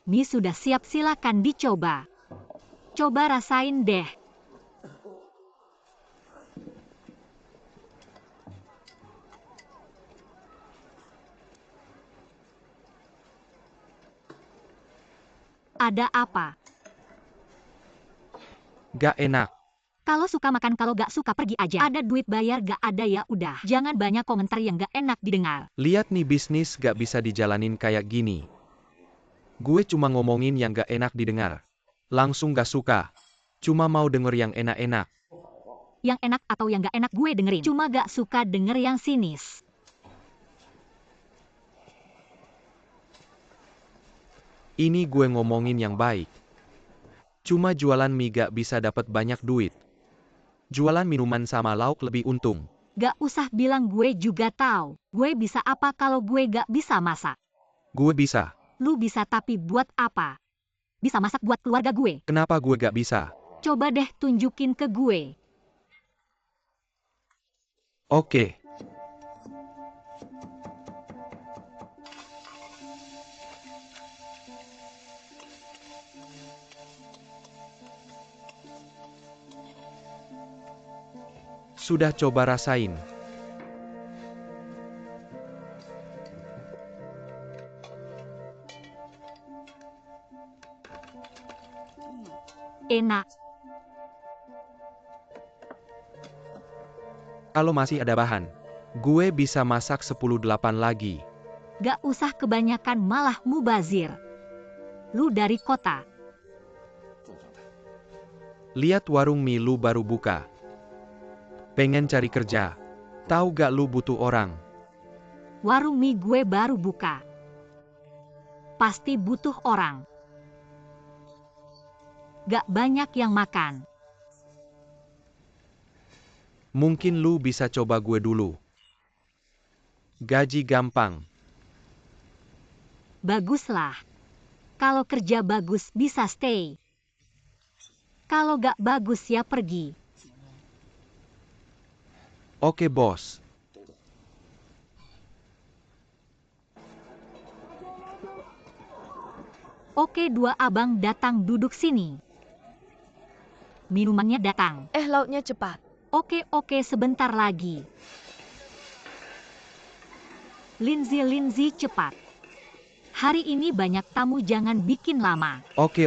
Mie sudah siap, silakan dicoba. Coba rasain deh. Ada apa? Gak enak. Kalau suka makan, kalau gak suka pergi aja. Ada duit bayar, gak ada ya udah. Jangan banyak komentar yang gak enak didengar. Lihat nih, bisnis gak bisa dijalanin kayak gini. Gue cuma ngomongin yang gak enak didengar. Langsung gak suka. Cuma mau denger yang enak-enak. Yang enak atau yang gak enak gue dengerin. Cuma gak suka denger yang sinis. Ini gue ngomongin yang baik. Cuma jualan mie gak bisa dapat banyak duit. Jualan minuman sama lauk lebih untung. Gak usah bilang, gue juga tahu. Gue bisa apa kalau gue gak bisa masak? Gue bisa. Lu bisa, tapi buat apa? Bisa masak buat keluarga gue. Kenapa gue gak bisa? Coba deh tunjukin ke gue. Oke. Sudah coba rasain. Enak. Kalau masih ada bahan, gue bisa masak 10-8 lagi. Gak usah kebanyakan, malah mubazir. Lu dari kota. Lihat warung mie lu baru buka. Pengen cari kerja. Tahu gak lu butuh orang? Warung mie gue baru buka. Pasti butuh orang. Gak banyak yang makan. Mungkin lu bisa coba gue dulu. Gaji gampang. Baguslah. Kalau kerja bagus bisa stay. Kalau gak bagus ya pergi. Oke bos. Oke, dua abang datang, duduk sini. Minumannya datang. Lauknya cepat. Oke, sebentar lagi. Lindsay, cepat. Hari ini banyak tamu, jangan bikin lama. Oke.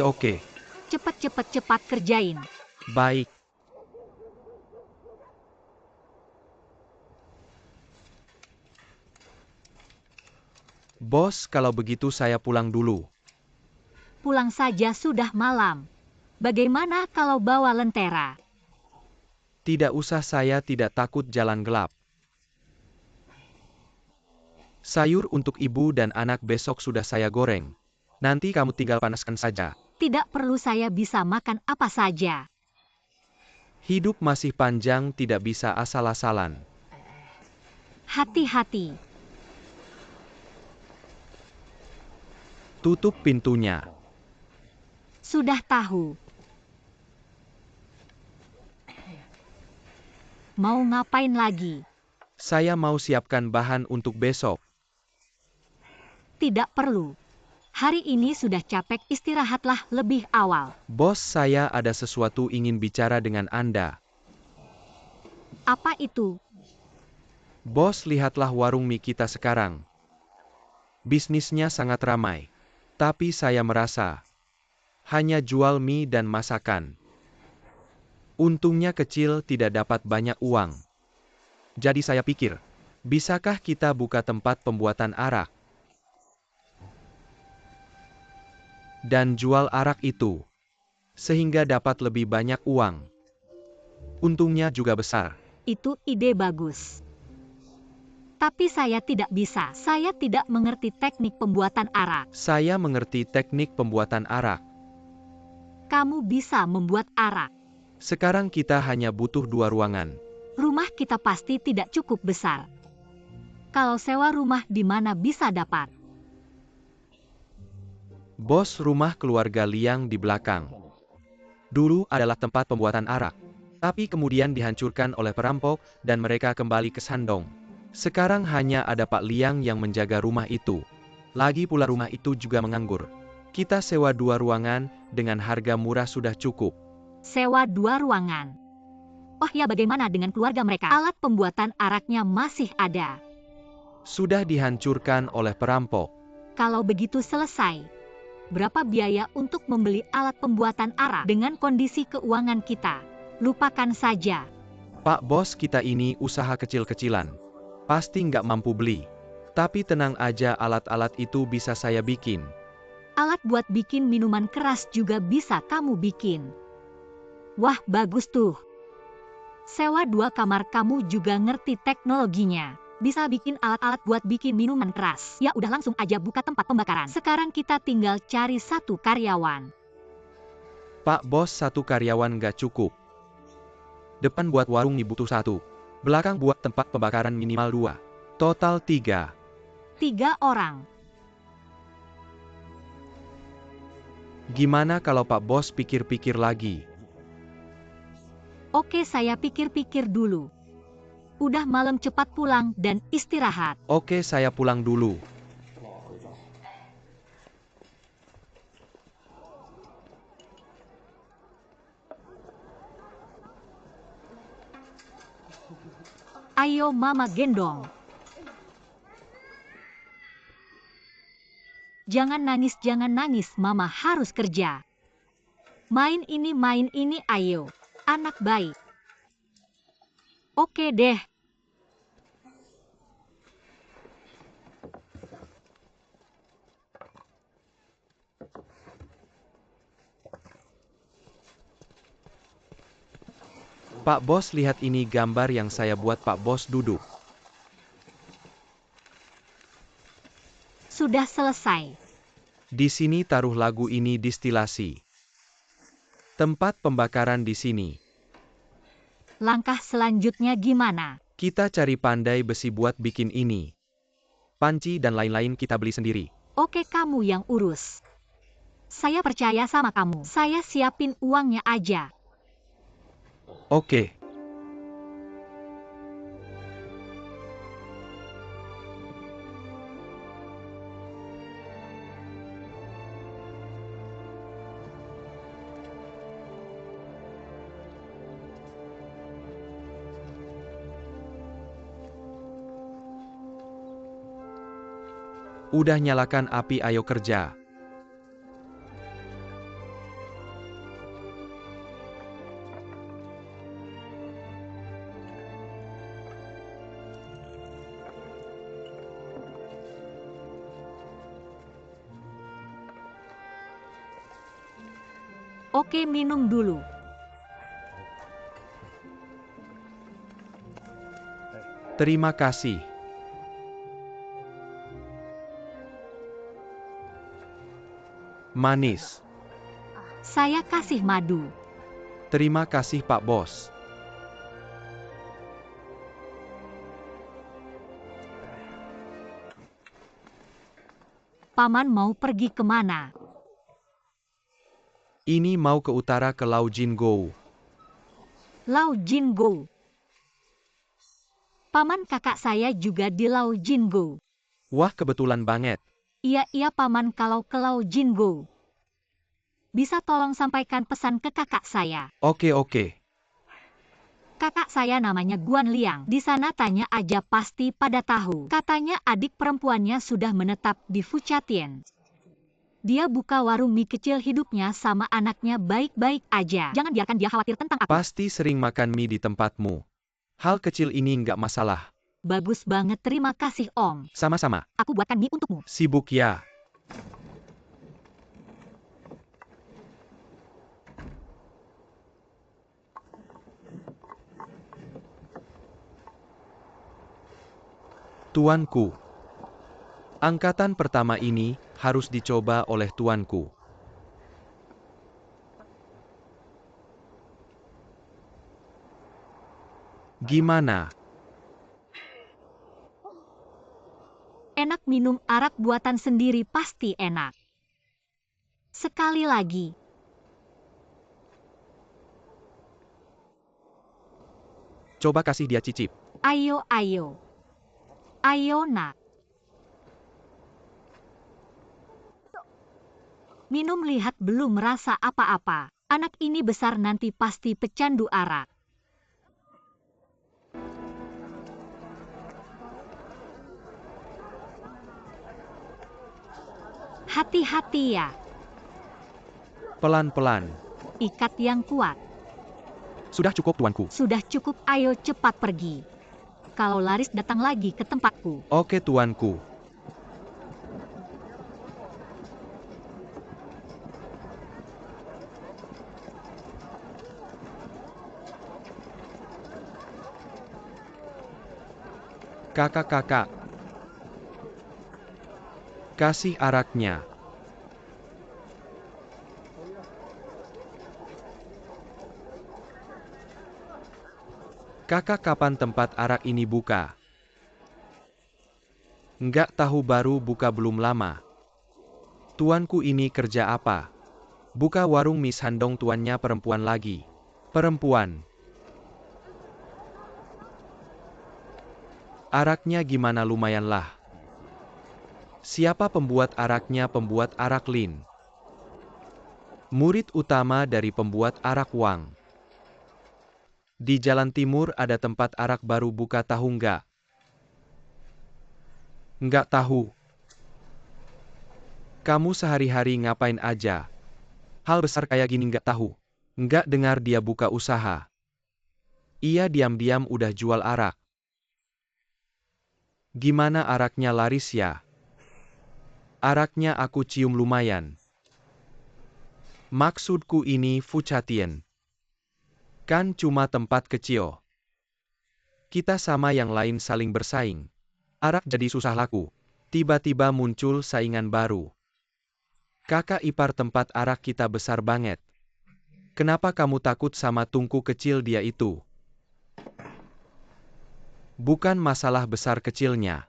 Cepat kerjain. Baik. Bos, kalau begitu saya pulang dulu. Pulang saja, sudah malam. Bagaimana kalau bawa lentera? Tidak usah, saya tidak takut jalan gelap. Sayur untuk ibu dan anak besok sudah saya goreng. Nanti kamu tinggal panaskan saja. Tidak perlu, saya bisa makan apa saja. Hidup masih panjang, tidak bisa asal-asalan. Hati-hati. Tutup pintunya. Sudah tahu. Mau ngapain lagi? Saya mau siapkan bahan untuk besok. Tidak perlu. Hari ini sudah capek, istirahatlah lebih awal. Bos, saya ada sesuatu ingin bicara dengan Anda. Apa itu? Bos, lihatlah warung mie kita sekarang. Bisnisnya sangat ramai. Tapi saya merasa hanya jual mie dan masakan. Untungnya kecil, tidak dapat banyak uang. Jadi saya pikir, bisakah kita buka tempat pembuatan arak? Dan jual arak itu, sehingga dapat lebih banyak uang. Untungnya juga besar. Itu ide bagus. Tapi saya tidak bisa. Saya tidak mengerti teknik pembuatan arak. Saya mengerti teknik pembuatan arak. Kamu bisa membuat arak. Sekarang kita hanya butuh 2 ruangan. Rumah kita pasti tidak cukup besar. Kalau sewa rumah di mana bisa dapat? Bos, rumah keluarga Liang di belakang. Dulu adalah tempat pembuatan arak. Tapi kemudian dihancurkan oleh perampok dan mereka kembali ke Shandong. Sekarang hanya ada Pak Liang yang menjaga rumah itu. Lagi pula rumah itu juga menganggur. Kita sewa 2 ruangan, dengan harga murah sudah cukup. Sewa 2 ruangan. Oh ya, bagaimana dengan keluarga mereka? Alat pembuatan araknya masih ada. Sudah dihancurkan oleh perampok. Kalau begitu selesai. Berapa biaya untuk membeli alat pembuatan arak dengan kondisi keuangan kita? Lupakan saja. Pak Bos, kita ini usaha kecil-kecilan. Pasti nggak mampu beli. Tapi tenang aja, alat-alat itu bisa saya bikin. Alat buat bikin minuman keras juga bisa kamu bikin. Wah, bagus tuh. Sewa 2 kamar, kamu juga ngerti teknologinya. Bisa bikin alat-alat buat bikin minuman keras. Ya udah, langsung aja buka tempat pembakaran. Sekarang kita tinggal cari 1 karyawan. Pak Bos, 1 karyawan nggak cukup. Depan buat warung nih butuh 1. Belakang buat tempat pembakaran minimal 2. Total 3. 3 orang. Gimana kalau Pak Bos pikir-pikir lagi? Oke, saya pikir-pikir dulu. Udah malam, cepat pulang dan istirahat. Oke, saya pulang dulu. Ayo mama gendong. Jangan nangis, mama harus kerja. Main ini, ayo. Anak baik. Oke deh. Pak Bos, lihat ini gambar yang saya buat. Pak Bos duduk. Sudah selesai. Di sini taruh lagu ini distilasi. Tempat pembakaran di sini. Langkah selanjutnya gimana? Kita cari pandai besi buat bikin ini. Panci dan lain-lain kita beli sendiri. Oke, kamu yang urus. Saya percaya sama kamu. Saya siapin uangnya aja. Oke. Udah, nyalakan api, ayo kerja. Oke, minum dulu. Terima kasih. Manis. Saya kasih madu. Terima kasih Pak Bos. Paman mau pergi kemana? Ini mau ke utara, ke Lau Jinggo. Lau Jinggo. Paman, kakak saya juga di Lau Jinggo. Wah, kebetulan banget. Iya paman, kalau ke Lau Jinggo. Bisa tolong sampaikan pesan ke kakak saya. Oke. Kakak saya namanya Guan Liang. Di sana tanya aja pasti pada tahu. Katanya adik perempuannya sudah menetap di Fuchatien. Dia buka warung mie kecil, hidupnya sama anaknya baik-baik aja. Jangan biarkan dia khawatir tentang aku. Pasti sering makan mie di tempatmu. Hal kecil ini nggak masalah. Bagus banget, terima kasih Om. Sama-sama. Aku buatkan mie untukmu. Sibuk ya. Tuanku. Angkatan pertama ini harus dicoba oleh tuanku. Gimana? Enak, minum arak buatan sendiri pasti enak. Sekali lagi. Coba kasih dia cicip. Ayo. Ayo nak. Minum lihat belum merasa apa-apa. Anak ini besar nanti pasti pecandu arak. Hati-hati ya. Pelan-pelan. Ikat yang kuat. Sudah cukup, tuanku. Sudah cukup, ayo cepat pergi. Kalau Laris datang lagi ke tempatku. Oke, tuanku. Kakak-kakak. Kasih araknya. Kakak, kapan tempat arak ini buka? Enggak tahu, baru buka belum lama. Tuanku ini kerja apa? Buka warung mie sandong, tuannya perempuan lagi. Perempuan. Araknya gimana, lumayan lah. Siapa pembuat araknya? Pembuat arak Lin. Murid utama dari pembuat arak Wang. Di Jalan Timur ada tempat arak baru buka, tahu nggak? Nggak tahu. Kamu sehari-hari ngapain aja? Hal besar kayak gini nggak tahu. Nggak dengar dia buka usaha. Iya, diam-diam udah jual arak. Gimana araknya, laris ya? Araknya aku cium lumayan. Maksudku ini Fuchatien. Kan cuma tempat kecil. Kita sama yang lain saling bersaing. Arak jadi susah laku. Tiba-tiba muncul saingan baru. Kakak ipar, tempat arak kita besar banget. Kenapa kamu takut sama tungku kecil dia itu? Bukan masalah besar kecilnya.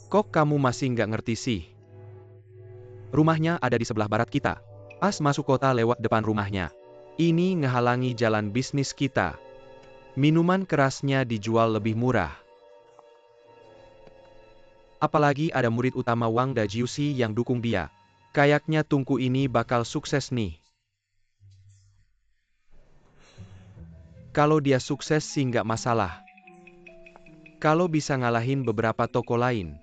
Kok kamu masih nggak ngerti sih? Rumahnya ada di sebelah barat kita. Pas masuk kota lewat depan rumahnya. Ini ngehalangi jalan bisnis kita. Minuman kerasnya dijual lebih murah. Apalagi ada murid utama Wang Dajiusi yang dukung dia. Kayaknya tungku ini bakal sukses nih. Kalau dia sukses sih nggak masalah. Kalau bisa ngalahin beberapa toko lain,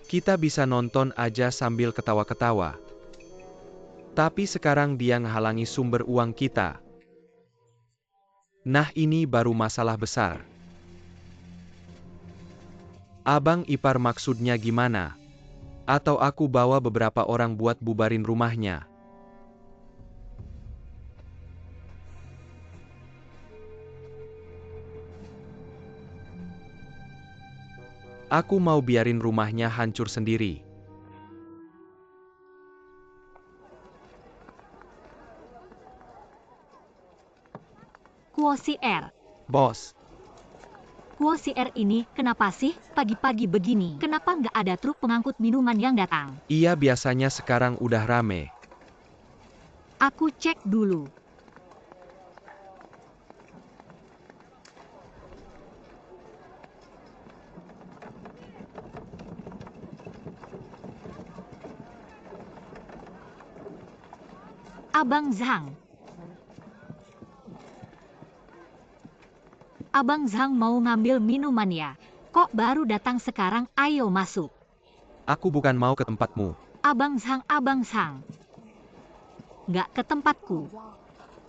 kita bisa nonton aja sambil ketawa-ketawa. Tapi sekarang dia ngehalangi sumber uang kita. Nah, ini baru masalah besar. Abang ipar maksudnya gimana? Atau aku bawa beberapa orang buat bubarin rumahnya? Aku mau biarin rumahnya hancur sendiri. Kuosier. Bos. Kuosier ini kenapa sih pagi-pagi begini? Kenapa nggak ada truk pengangkut minuman yang datang? Iya, biasanya sekarang udah rame. Aku cek dulu. Abang Zhang. Abang Zhang mau ngambil minuman ya? Kok baru datang sekarang? Ayo masuk. Aku bukan mau ke tempatmu. Abang Zhang. Nggak ke tempatku.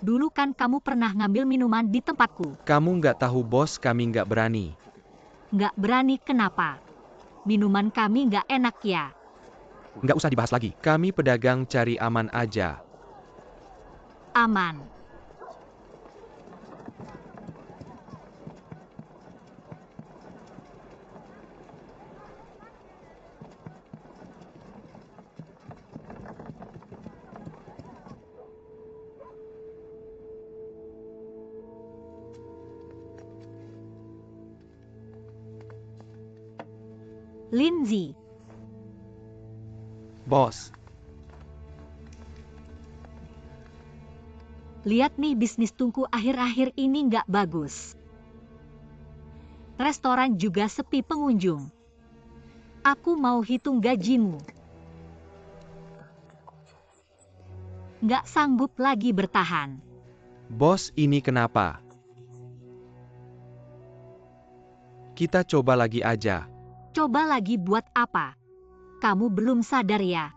Dulu kan kamu pernah ngambil minuman di tempatku. Kamu nggak tahu, bos, kami nggak berani. Nggak berani kenapa? Minuman kami nggak enak ya? Nggak usah dibahas lagi. Kami pedagang cari aman aja. Aman. Lindsay. Bos. Lihat nih, bisnis tungku akhir-akhir ini nggak bagus. Restoran juga sepi pengunjung. Aku mau hitung gajimu. Nggak sanggup lagi bertahan. Bos, ini kenapa? Kita coba lagi aja. Coba lagi buat apa? Kamu belum sadar ya?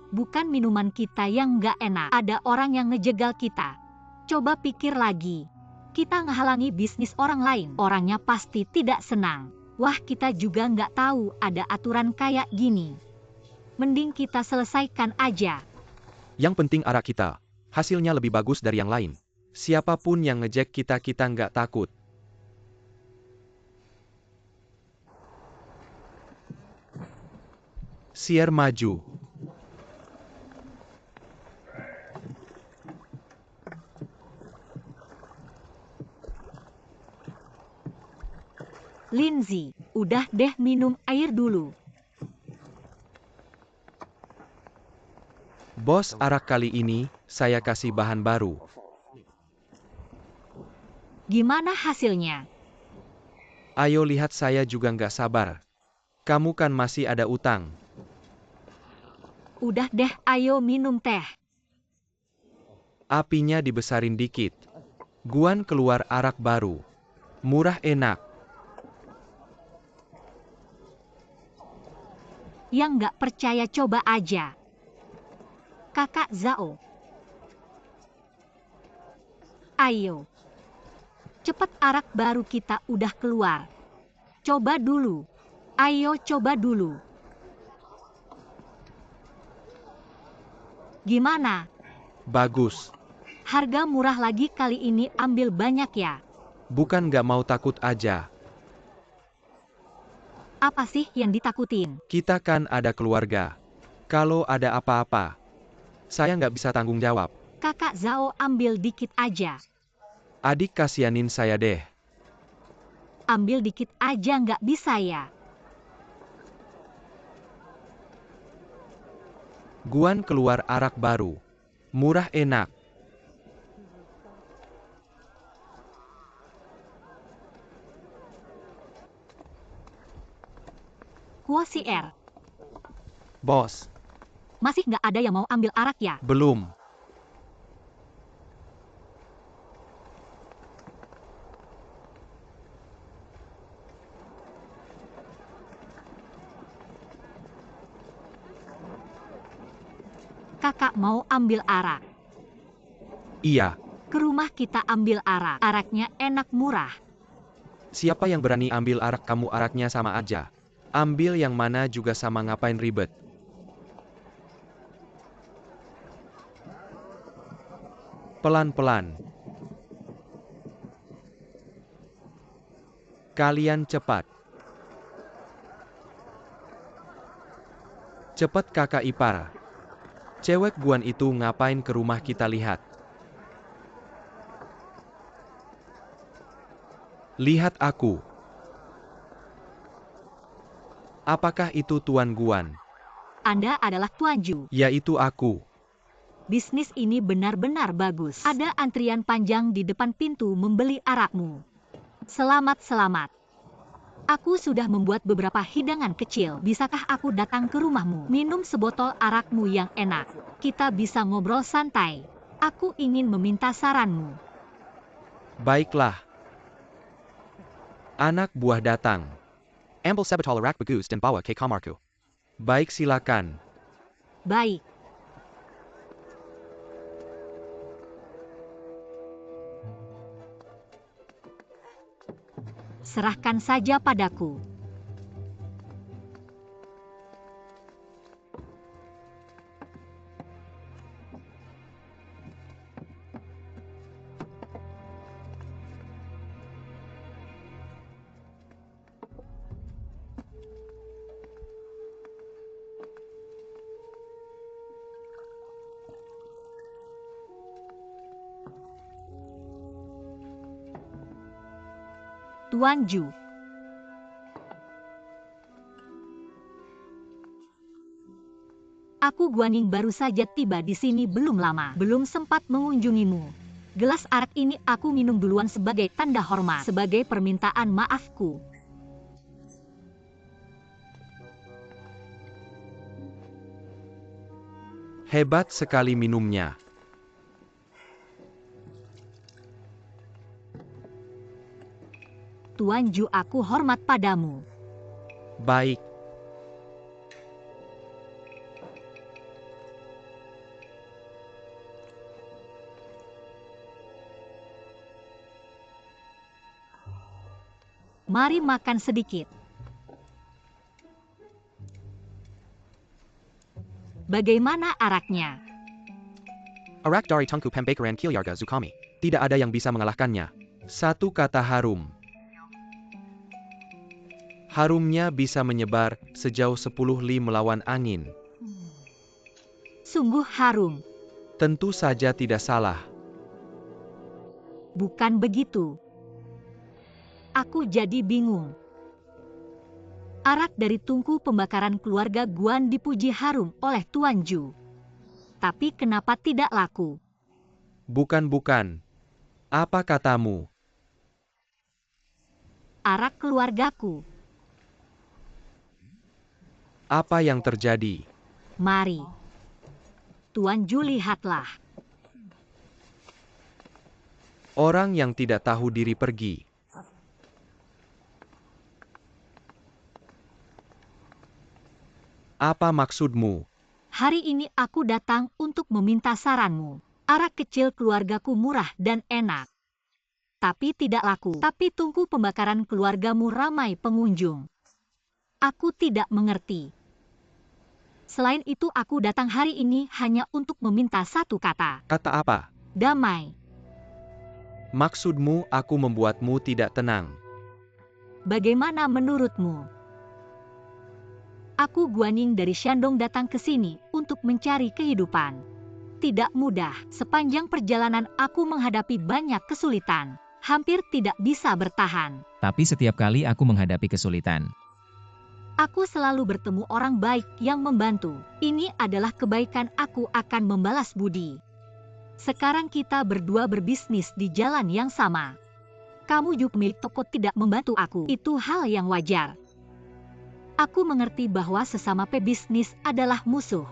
Bukan minuman kita yang nggak enak. Ada orang yang ngejegal kita. Coba pikir lagi. Kita ngehalangi bisnis orang lain. Orangnya pasti tidak senang. Wah, kita juga nggak tahu ada aturan kayak gini. Mending kita selesaikan aja. Yang penting arak kita. Hasilnya lebih bagus dari yang lain. Siapapun yang ngejek kita nggak takut. Siar maju. Lindsay, udah deh minum air dulu. Bos, arak kali ini, saya kasih bahan baru. Gimana hasilnya? Ayo lihat, saya juga nggak sabar. Kamu kan masih ada utang. Udah deh, ayo minum teh. Apinya dibesarin dikit. Guan keluar arak baru. Murah enak. Yang nggak percaya coba aja. Kakak Zhao. Ayo. Cepet, arak baru kita udah keluar. Coba dulu. Ayo coba dulu. Gimana? Bagus. Harga murah lagi kali ini, ambil banyak ya. Bukan nggak mau, takut aja. Apa sih yang ditakutin? Kita kan ada keluarga. Kalau ada apa-apa, saya nggak bisa tanggung jawab. Kakak Zhao, ambil dikit aja. Adik, kasianin saya deh. Ambil dikit aja, nggak bisa ya? Guan keluar arak baru. Murah enak. Kuosier, Bos, masih nggak ada yang mau ambil arak ya? belum. Kakak mau ambil arak. Iya, Ke rumah kita ambil arak. Araknya enak, murah. siapa yang berani ambil arak kamu? Araknya sama aja. Ambil yang mana juga sama, ngapain ribet. Pelan-pelan. Kalian cepat. Cepat kakak ipar. Cewek Guan itu ngapain ke rumah kita, lihat. Lihat aku. Apakah itu Tuan Guan? Anda adalah Tuan Ju. Ya, itu aku. Bisnis ini benar-benar bagus. Ada antrian panjang di depan pintu membeli arakmu. Selamat. Aku sudah membuat beberapa hidangan kecil. Bisakah aku datang ke rumahmu? Minum sebotol arakmu yang enak. Kita bisa ngobrol santai. Aku ingin meminta saranmu. Baiklah. Anak buah datang. Ambil sebotol arak bagus dan bawa ke kamarku. Baik, silakan. Baik. Serahkan saja padaku. Tuan Ju. Aku Guaning baru saja tiba di sini belum lama. Belum sempat mengunjungimu. Gelas arak ini aku minum duluan sebagai tanda hormat. Sebagai permintaan maafku. Hebat sekali minumnya. Tuan Ju, aku hormat padamu. Baik. Mari makan sedikit. Bagaimana araknya? Arak dari Tengku Pembakaran Kilyarga Zukami. Tidak ada yang bisa mengalahkannya. Satu kata harum. Harumnya bisa menyebar sejauh 10 li melawan angin. Sungguh harum. Tentu saja tidak salah. Bukan begitu. Aku jadi bingung. Arak dari tungku pembakaran keluarga Guan dipuji harum oleh Tuan Ju. Tapi kenapa tidak laku? Bukan. Apa katamu? Arak keluargaku. Apa yang terjadi? Mari. Tuan Ju, lihatlah. Orang yang tidak tahu diri pergi. Apa maksudmu? Hari ini aku datang untuk meminta saranmu. Arak kecil keluargaku murah dan enak. Tapi tidak laku. Tapi tungku pembakaran keluargamu ramai pengunjung. Aku tidak mengerti. Selain itu aku datang hari ini hanya untuk meminta satu kata. Kata apa? Damai. Maksudmu aku membuatmu tidak tenang. Bagaimana menurutmu? Aku Guaning dari Shandong datang ke sini untuk mencari kehidupan. Tidak mudah, sepanjang perjalanan aku menghadapi banyak kesulitan. Hampir tidak bisa bertahan. Tapi setiap kali aku menghadapi kesulitan, Aku selalu bertemu orang baik yang membantu. Ini adalah kebaikan, aku akan membalas budi. Sekarang kita berdua berbisnis di jalan yang sama. Kamu juga pemilik toko tidak membantu aku. Itu hal yang wajar. Aku mengerti bahwa sesama pebisnis adalah musuh.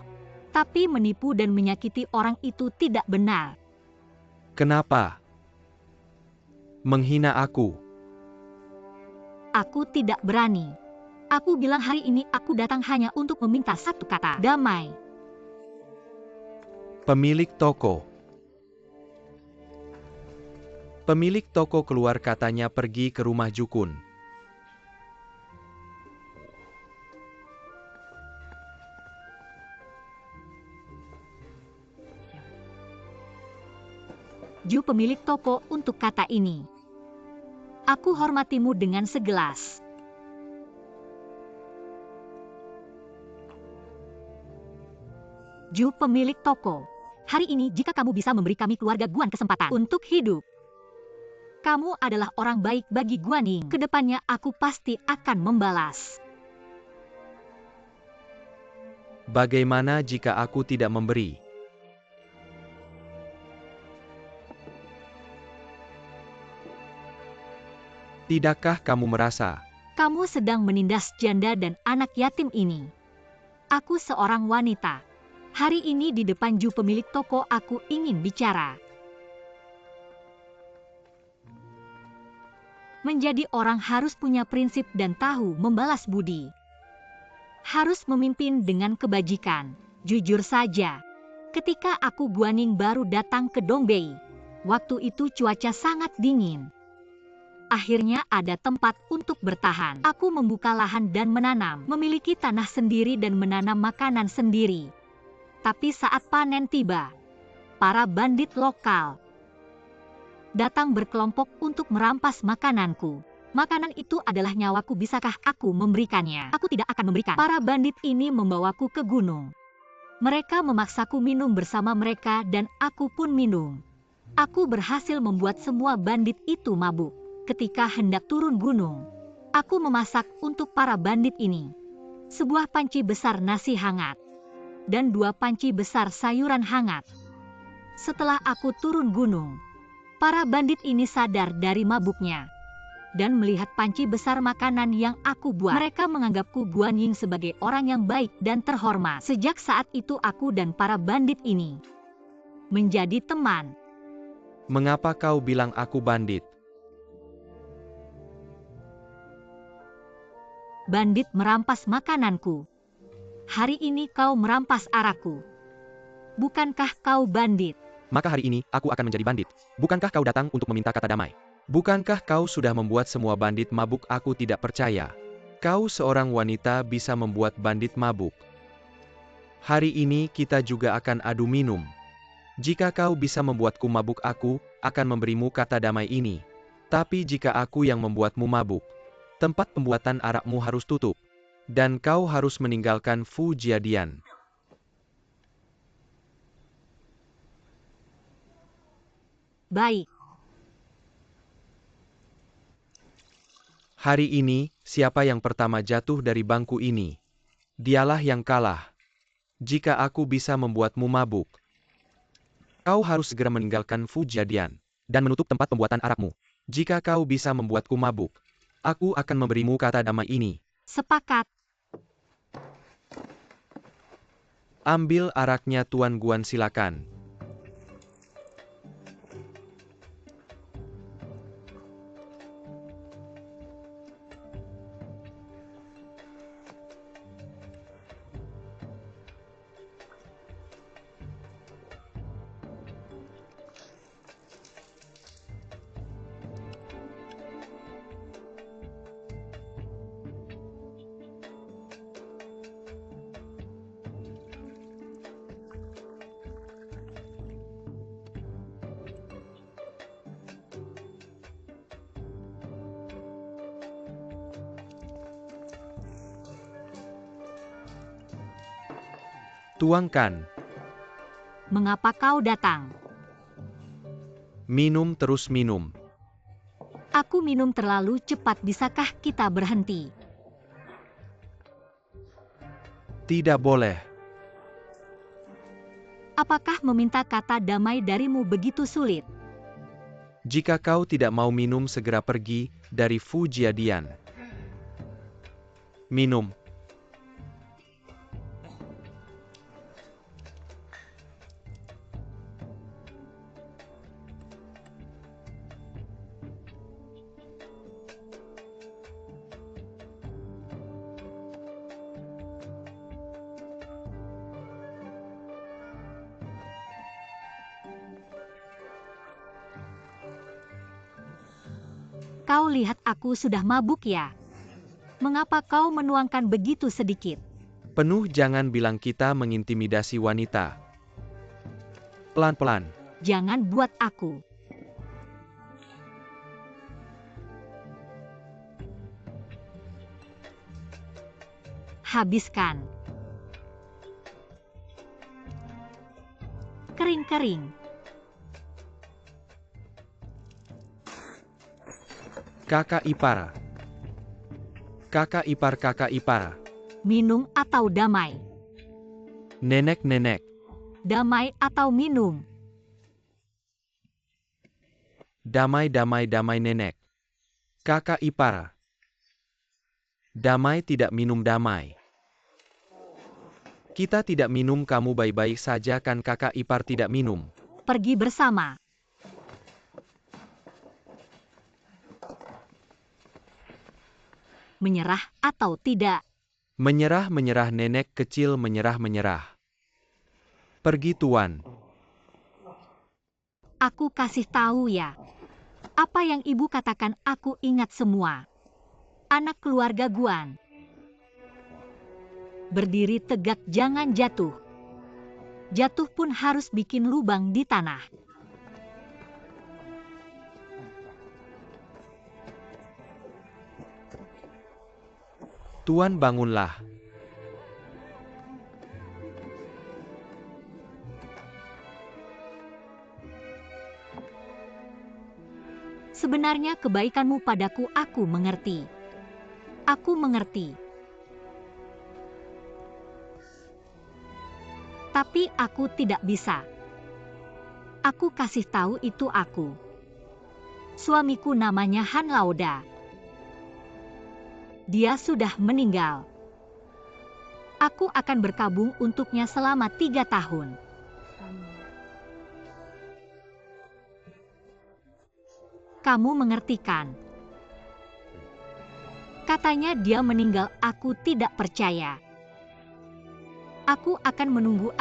Tapi menipu dan menyakiti orang itu tidak benar. Kenapa? Menghina aku. Aku tidak berani. Aku bilang hari ini aku datang hanya untuk meminta satu kata. Damai. Pemilik toko. Pemilik toko keluar, katanya pergi ke rumah Jukun. Ju, pemilik toko, untuk kata ini. Aku hormatimu dengan segelas. Ju, pemilik toko. Hari ini jika kamu bisa memberi kami keluarga Guan kesempatan untuk hidup. Kamu adalah orang baik bagi Guaning. Kedepannya aku pasti akan membalas. Bagaimana jika aku tidak memberi? Tidakkah kamu merasa Kamu sedang menindas janda dan anak yatim ini? Aku seorang wanita. Hari ini di depan Ju, pemilik toko, aku ingin bicara. Menjadi orang harus punya prinsip dan tahu membalas budi. Harus memimpin dengan kebajikan. Jujur saja, ketika aku Guaning baru datang ke Dongbei, waktu itu cuaca sangat dingin. Akhirnya ada tempat untuk bertahan. Aku membuka lahan dan menanam, memiliki tanah sendiri dan menanam makanan sendiri. Tapi saat panen tiba, para bandit lokal datang berkelompok untuk merampas makananku. Makanan itu adalah nyawaku, bisakah aku memberikannya? Aku tidak akan memberikan. Para bandit ini membawaku ke gunung. Mereka memaksaku minum bersama mereka dan aku pun minum. Aku berhasil membuat semua bandit itu mabuk. Ketika hendak turun gunung, aku memasak untuk para bandit ini sebuah panci besar nasi hangat dan 2 panci besar sayuran hangat. Setelah aku turun gunung, para bandit ini sadar dari mabuknya. dan melihat panci besar makanan yang aku buat. Mereka menganggapku Guan Ying sebagai orang yang baik dan terhormat. Sejak saat itu aku dan para bandit ini menjadi teman. Mengapa kau bilang aku bandit? Bandit merampas makananku. Hari ini kau merampas arakku. Bukankah kau bandit? Maka hari ini aku akan menjadi bandit. Bukankah kau datang untuk meminta kata damai? Bukankah kau sudah membuat semua bandit mabuk? Aku tidak percaya. Kau seorang wanita bisa membuat bandit mabuk. Hari ini kita juga akan adu minum. Jika kau bisa membuatku mabuk, aku akan memberimu kata damai ini. Tapi jika aku yang membuatmu mabuk, tempat pembuatan arakmu harus tutup. Dan kau harus meninggalkan Fu Jiadian. Baik. Hari ini, siapa yang pertama jatuh dari bangku ini? Dialah yang kalah. Jika aku bisa membuatmu mabuk, kau harus segera meninggalkan Fu Jiadian dan menutup tempat pembuatan arakmu. Jika kau bisa membuatku mabuk, aku akan memberimu kata damai ini. Sepakat. Ambil araknya Tuan Guan, silakan. Tuangkan. Mengapa kau datang? Minum terus minum. Aku minum terlalu cepat, bisakah kita berhenti? Tidak boleh. Apakah meminta kata damai darimu begitu sulit? Jika kau tidak mau minum, segera pergi dari Fu Jiadian. Minum. Kau lihat aku sudah mabuk ya? Mengapa kau menuangkan begitu sedikit? Penuh, jangan bilang kita mengintimidasi wanita. Pelan-pelan. Jangan buat aku. Habiskan. Kering-kering. Kakak ipar. Kakak ipar, kakak ipar. Minum atau damai? Nenek-nenek. Damai atau minum? Damai, damai, damai, nenek. Kakak ipar. Damai, tidak minum damai. Kita tidak minum, kamu baik-baik saja kan? Kakak ipar tidak minum. Pergi bersama. Menyerah atau tidak? Menyerah, menyerah, nenek kecil, menyerah, menyerah. Pergi, Tuan. Aku kasih tahu ya. Apa yang ibu katakan aku ingat semua. Anak keluarga Guan. Berdiri tegak, jangan jatuh. Jatuh pun harus bikin lubang di tanah. Tuan, bangunlah. Sebenarnya kebaikanmu padaku aku mengerti. Aku mengerti. Tapi aku tidak bisa. Aku kasih tahu itu aku. Suamiku namanya Han Lauda. Dia sudah meninggal. Aku akan berkabung untuknya selama 3 tahun. Kamu mengerti kan? Katanya dia meninggal, aku tidak percaya. Aku akan menunggu.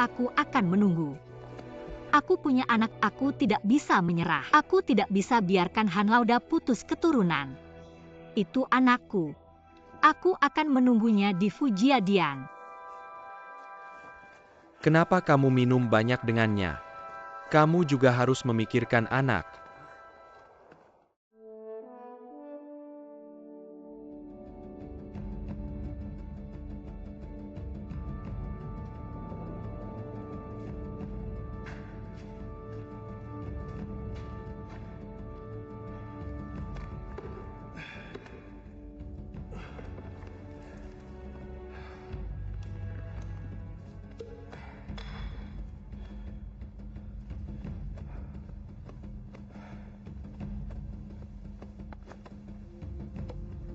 Aku punya anak, aku tidak bisa menyerah. Aku tidak bisa biarkan Han Lauda putus keturunan. Itu anakku. Aku akan menunggunya di Fujiadian. Kenapa kamu minum banyak dengannya? Kamu juga harus memikirkan anak.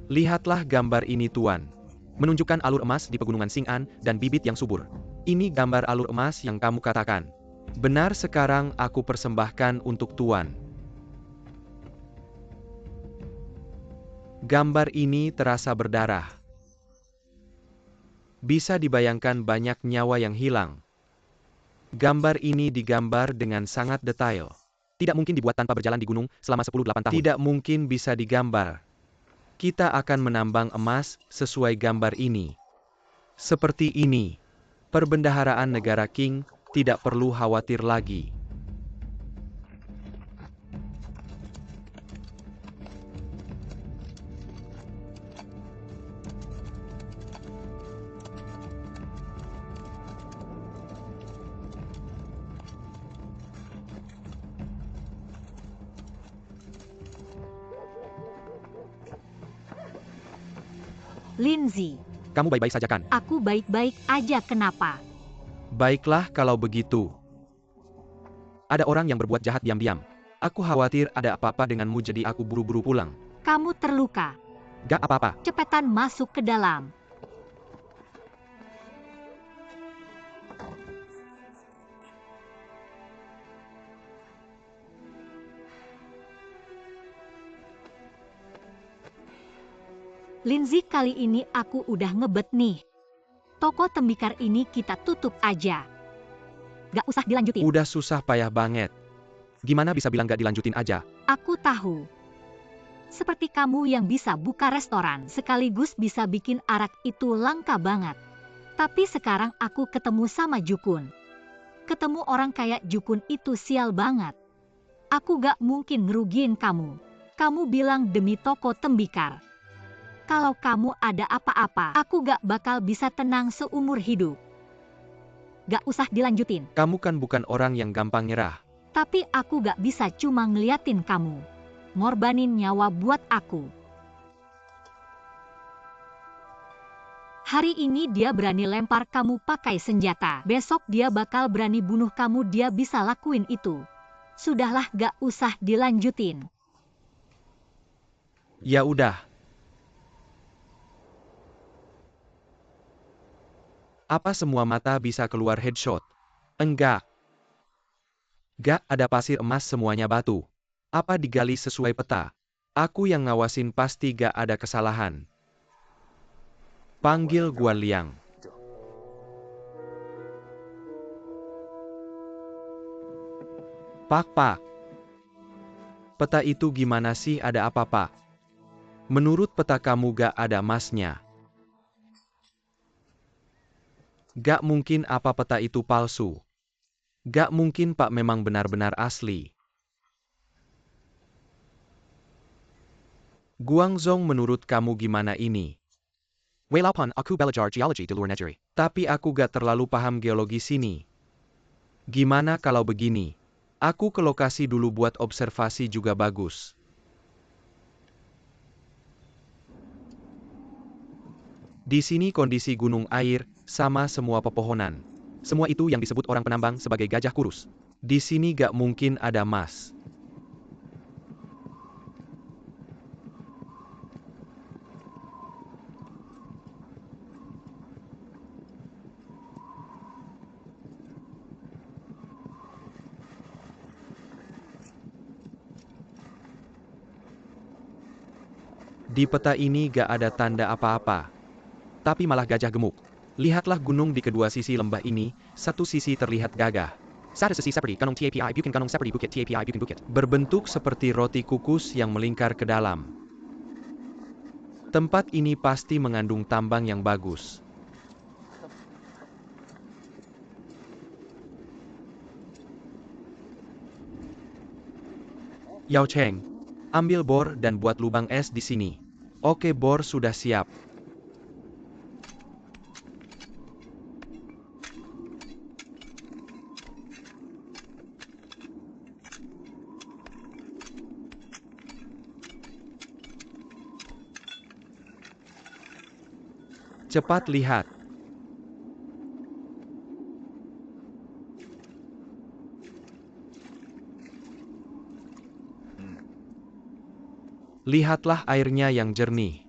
Lihatlah gambar ini, Tuan. Menunjukkan alur emas di pegunungan Xing'an dan bibit yang subur. Ini gambar alur emas yang kamu katakan. Benar, sekarang aku persembahkan untuk Tuan. Gambar ini terasa berdarah. Bisa dibayangkan banyak nyawa yang hilang. Gambar ini digambar dengan sangat detail. Tidak mungkin dibuat tanpa berjalan di gunung selama 10-8 tahun. Tidak mungkin bisa digambar. Kita akan menambang emas sesuai gambar ini. Seperti ini. Perbendaharaan negara Qing tidak perlu khawatir lagi. Lindsay, Kamu baik-baik saja kan? aku baik-baik aja, kenapa? Baiklah kalau begitu. Ada orang yang berbuat jahat diam-diam. Aku khawatir ada apa-apa denganmu, jadi aku buru-buru pulang. Kamu terluka. Gak apa-apa. Cepetan masuk ke dalam. Lindsay, kali ini aku udah ngebet nih. Toko tembikar ini kita tutup aja. Gak usah dilanjutin. Udah susah payah banget. Gimana bisa bilang gak dilanjutin aja? Aku tahu. Seperti kamu yang bisa buka restoran sekaligus bisa bikin arak itu langka banget. Tapi sekarang aku ketemu sama Jukun. Ketemu orang kayak Jukun itu sial banget. Aku gak mungkin ngerugiin kamu. Kamu bilang demi toko tembikar. Kalau kamu ada apa-apa, aku gak bakal bisa tenang seumur hidup. Gak usah dilanjutin. Kamu kan bukan orang yang gampang nyerah. Tapi aku gak bisa cuma ngeliatin kamu. Ngorbanin nyawa buat aku. Hari ini dia berani lempar kamu pakai senjata. Besok dia bakal berani bunuh kamu, dia bisa lakuin itu. Sudahlah, gak usah dilanjutin. Ya udah. Apa semua mata bisa keluar headshot? Enggak. Gak ada pasir emas, semuanya batu. Apa digali sesuai peta? Aku yang ngawasin, pasti gak ada kesalahan. Panggil Guan Liang. Pak. Peta itu gimana sih, ada apa, Pak? Menurut peta kamu gak ada emasnya. Gak mungkin, apa peta itu palsu? Gak mungkin, Pak, memang benar-benar asli. Guangzong, menurut kamu gimana ini? Walaupun aku belajar geologi di luar negeri, tapi aku gak terlalu paham geologi sini. Gimana kalau begini? Aku ke lokasi dulu buat observasi juga bagus. Di sini kondisi gunung, air, sama semua pepohonan. Semua itu yang disebut orang penambang sebagai gajah kurus. Di sini gak mungkin ada emas. Di peta ini gak ada tanda apa-apa. Tapi malah gajah gemuk. Lihatlah gunung di kedua sisi lembah ini, satu sisi terlihat gagah. Berbentuk seperti roti kukus yang melingkar ke dalam. Tempat ini pasti mengandung tambang yang bagus. Yao Cheng, ambil bor dan buat lubang es di sini. Oke, bor sudah siap. Cepat lihat. Lihatlah airnya yang jernih.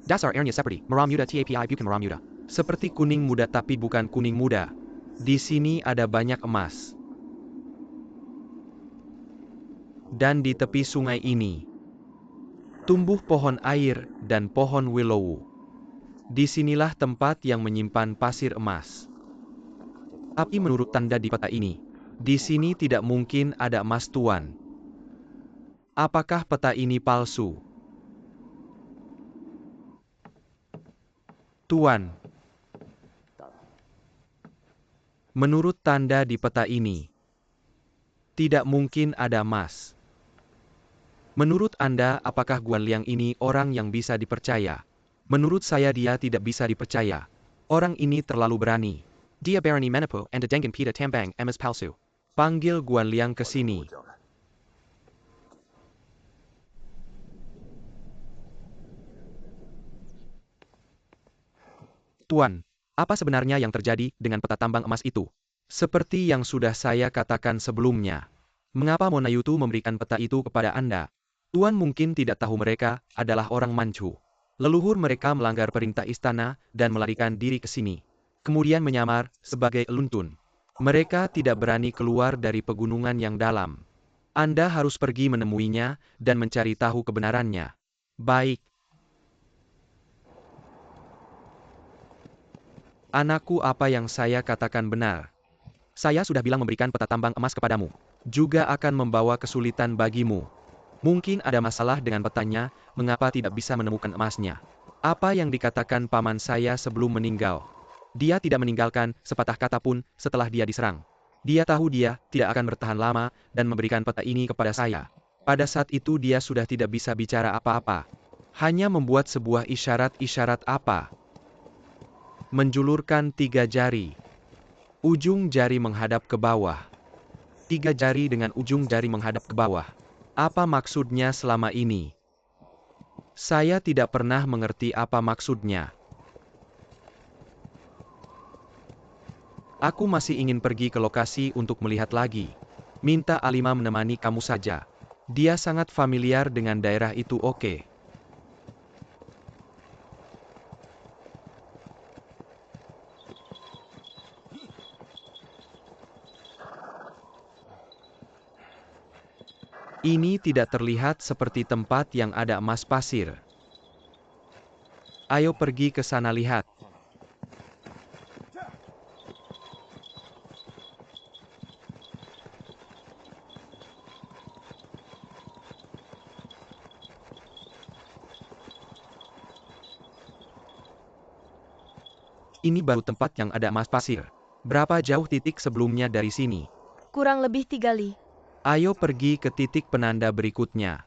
Dasar airnya seperti merah muda tapi bukan merah muda. Seperti kuning muda tapi bukan kuning muda. Di sini ada banyak emas. Dan di tepi sungai ini, tumbuh pohon air dan pohon willow. Disinilah tempat yang menyimpan pasir emas. Tapi menurut tanda di peta ini, di sini tidak mungkin ada emas, Tuan. Apakah peta ini palsu? Tuan, menurut tanda di peta ini, tidak mungkin ada emas. Menurut Anda, apakah Guan Liang ini orang yang bisa dipercaya? Menurut saya dia tidak bisa dipercaya. Orang ini terlalu berani. Dia berani menipu and dengan pita tambang emas palsu. Panggil Guan Liang ke sini. Tuan, apa sebenarnya yang terjadi dengan peta tambang emas itu? Seperti yang sudah saya katakan sebelumnya. Mengapa Mona Yutu memberikan peta itu kepada Anda? Tuan mungkin tidak tahu mereka adalah orang Manchu. Leluhur mereka melanggar perintah istana dan melarikan diri ke sini. Kemudian menyamar sebagai eluntun. Mereka tidak berani keluar dari pegunungan yang dalam. Anda harus pergi menemuinya dan mencari tahu kebenarannya. Baik. Anakku, apa yang saya katakan benar. Saya sudah bilang memberikan peta tambang emas kepadamu. Juga akan membawa kesulitan bagimu. Mungkin ada masalah dengan petanya, mengapa tidak bisa menemukan emasnya. Apa yang dikatakan paman saya sebelum meninggal. Dia tidak meninggalkan sepatah kata pun setelah dia diserang. Dia tahu dia tidak akan bertahan lama dan memberikan peta ini kepada saya. Pada saat itu dia sudah tidak bisa bicara apa-apa. Hanya membuat sebuah isyarat-isyarat apa. Menjulurkan 3 jari. Ujung jari menghadap ke bawah. 3 jari dengan ujung jari menghadap ke bawah. Apa maksudnya selama ini? Saya tidak pernah mengerti apa maksudnya. Aku masih ingin pergi ke lokasi untuk melihat lagi. Minta Alima menemani kamu saja. Dia sangat familiar dengan daerah itu, oke? Ini tidak terlihat seperti tempat yang ada emas pasir. Ayo pergi ke sana lihat. Ini baru tempat yang ada emas pasir. Berapa jauh titik sebelumnya dari sini? Kurang lebih 3 li. Ayo pergi ke titik penanda berikutnya.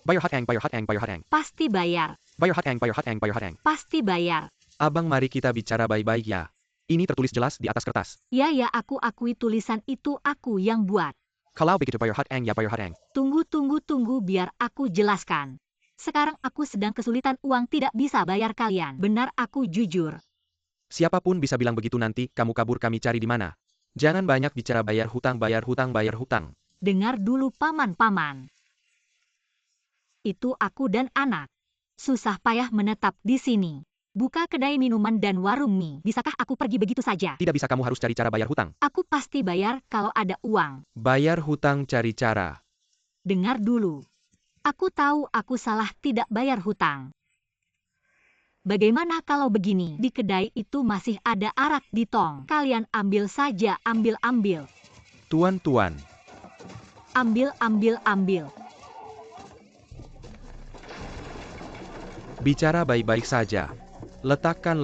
Bayar hatang, bayar hatang, bayar hatang. Pasti bayar. Bayar hatang, bayar hatang, bayar hatang. Pasti bayar. Abang, mari kita bicara baik-baik ya. Ini tertulis jelas di atas kertas. Ya, aku akui tulisan itu aku yang buat. Kalau begitu bayar hatang ya bayar hatang. Tunggu biar aku jelaskan. Sekarang aku sedang kesulitan uang, tidak bisa bayar kalian. Benar, aku jujur. Siapapun bisa bilang begitu, nanti kamu kabur kami cari di mana. Jangan banyak bicara, bayar hutang, bayar hutang, bayar hutang. Dengar dulu paman-paman. Itu aku dan anak. Susah payah menetap di sini. Buka kedai minuman dan warung mie. Bisakah aku pergi begitu saja? Tidak bisa, kamu harus cari cara bayar hutang. Aku pasti bayar kalau ada uang. Bayar hutang, cari cara. Dengar dulu. Aku tahu aku salah tidak bayar hutang. Bagaimana kalau begini? Di kedai itu masih ada arak di tong. Kalian ambil saja, ambil. Tuan. Ambil. Bicara baik-baik saja. Letakkan.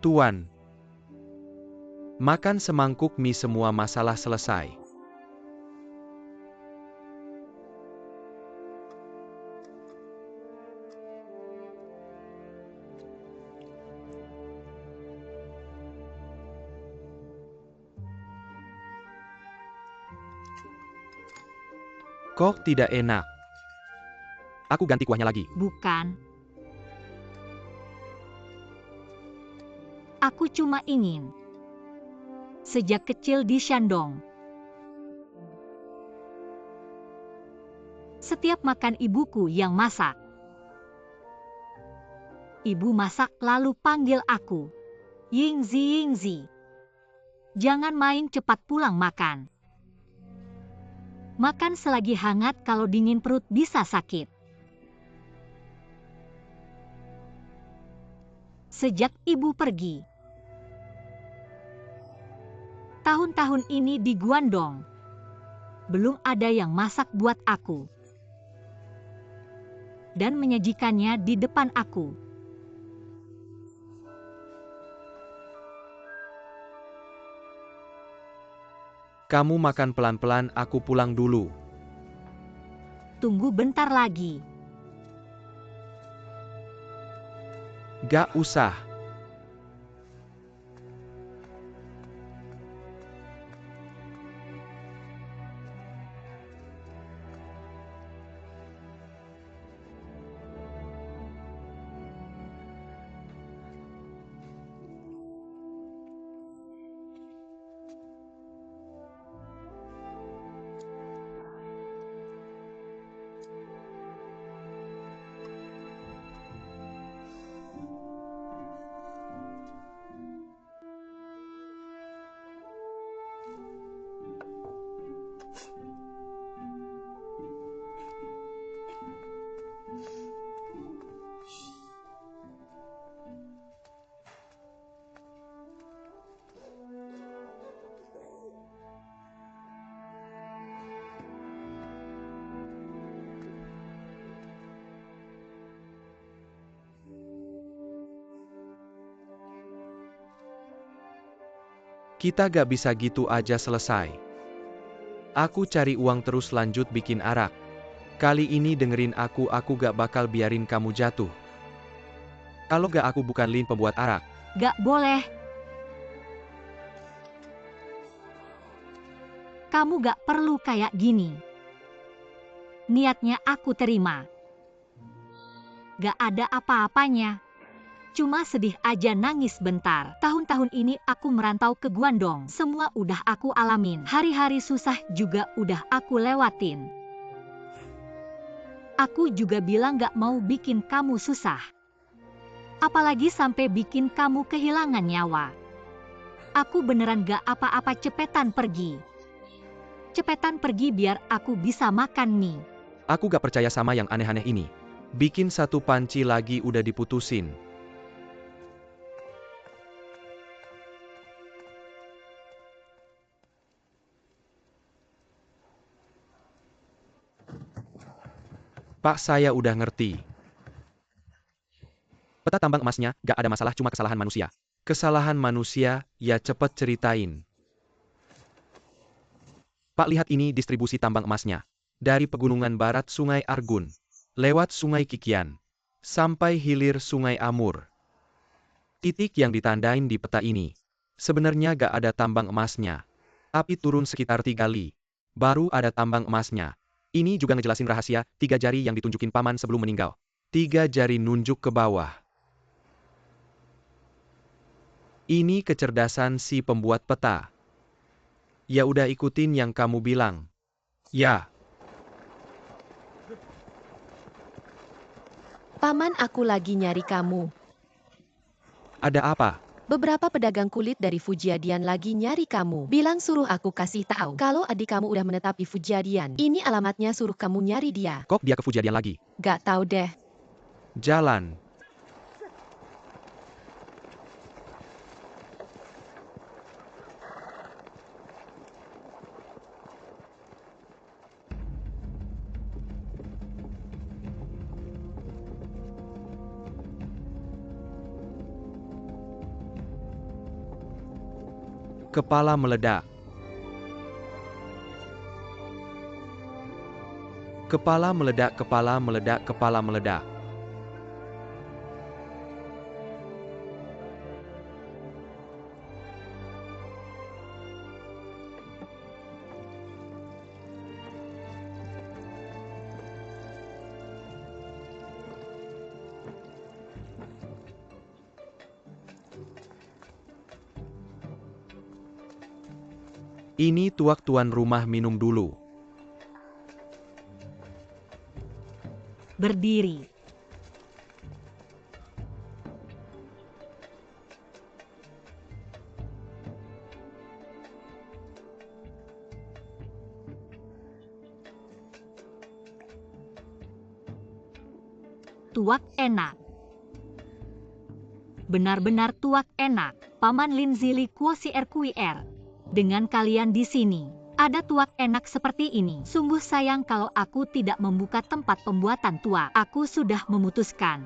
Tuan. Makan semangkuk mie, semua masalah selesai. Kok tidak enak? Aku ganti kuahnya lagi. Bukan. Aku cuma ingin. Sejak kecil di Shandong, setiap makan ibuku yang masak. Ibu masak lalu panggil aku, Yingzi. Jangan main, cepat pulang makan. Makan selagi hangat, kalau dingin perut bisa sakit. Sejak ibu pergi, tahun-tahun ini di Guangdong, belum ada yang masak buat aku dan menyajikannya di depan aku. Kamu makan pelan-pelan, aku pulang dulu. Tunggu bentar lagi. Gak usah. Kita gak bisa gitu aja selesai. Aku cari uang terus, lanjut bikin arak. Kali ini dengerin aku gak bakal biarin kamu jatuh. Kalau gak, aku bukan Lin pembuat arak. Gak boleh. Kamu gak perlu kayak gini. Niatnya aku terima. Gak ada apa-apanya. Cuma sedih aja nangis bentar. Tahun-tahun ini aku merantau ke Guangdong. Semua udah aku alamin. Hari-hari susah juga udah aku lewatin. Aku juga bilang gak mau bikin kamu susah. Apalagi sampai bikin kamu kehilangan nyawa. Aku beneran gak apa-apa, cepetan pergi. Cepetan pergi biar aku bisa makan mie. Aku gak percaya sama yang aneh-aneh ini. Bikin satu panci lagi udah diputusin. Pak, saya udah ngerti. Peta tambang emasnya, gak ada masalah, cuma kesalahan manusia. Kesalahan manusia, ya cepet ceritain. Pak, lihat ini distribusi tambang emasnya. Dari pegunungan barat Sungai Argun, lewat Sungai Kikian, sampai hilir Sungai Amur. Titik yang ditandain di peta ini, sebenarnya gak ada tambang emasnya. Tapi turun sekitar 3 li, baru ada tambang emasnya. Ini juga ngejelasin rahasia 3 jari yang ditunjukin paman sebelum meninggal. 3 jari nunjuk ke bawah. Ini kecerdasan si pembuat peta. Ya udah, ikutin yang kamu bilang. Ya. Paman, aku lagi nyari kamu. Ada apa? Beberapa pedagang kulit dari Fujiadian lagi nyari kamu. Bilang suruh aku kasih tahu kalau adik kamu udah menetap di Fujiadian. Ini alamatnya, suruh kamu nyari dia. Kok dia ke Fujiadian lagi? Gak tahu deh. Jalan. Kepala meledak. Kepala meledak, kepala meledak, kepala meledak. Ini tuak tuan rumah minum dulu. Berdiri. Tuak enak. Benar-benar tuak enak. Paman Lin Zili Kuosi RQR. Dengan kalian di sini, ada tuak enak seperti ini. Sungguh sayang kalau aku tidak membuka tempat pembuatan tuak. Aku sudah memutuskan.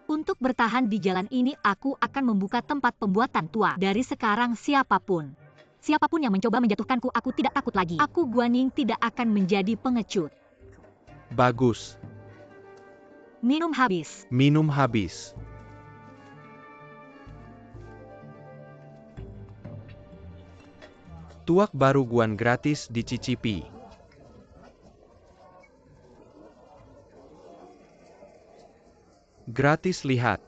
Untuk bertahan di jalan ini, aku akan membuka tempat pembuatan tuak. Dari sekarang siapapun yang mencoba menjatuhkanku, aku tidak takut lagi. Aku Guaning tidak akan menjadi pengecut. Bagus. Minum habis. Minum habis. Tuak baru Guan gratis dicicipi. Gratis, lihat.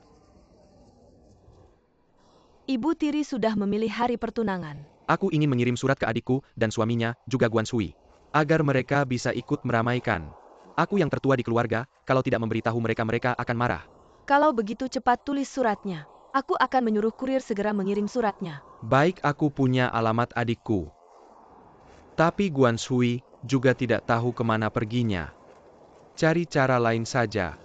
Ibu tiri sudah memilih hari pertunangan. Aku ingin mengirim surat ke adikku dan suaminya, juga Guan Sui, agar mereka bisa ikut meramaikan. Aku yang tertua di keluarga, kalau tidak memberitahu mereka akan marah. Kalau begitu cepat tulis suratnya. Aku akan menyuruh kurir segera mengirim suratnya. Baik, aku punya alamat adikku. Tapi Guan Sui juga tidak tahu kemana perginya. Cari cara lain saja.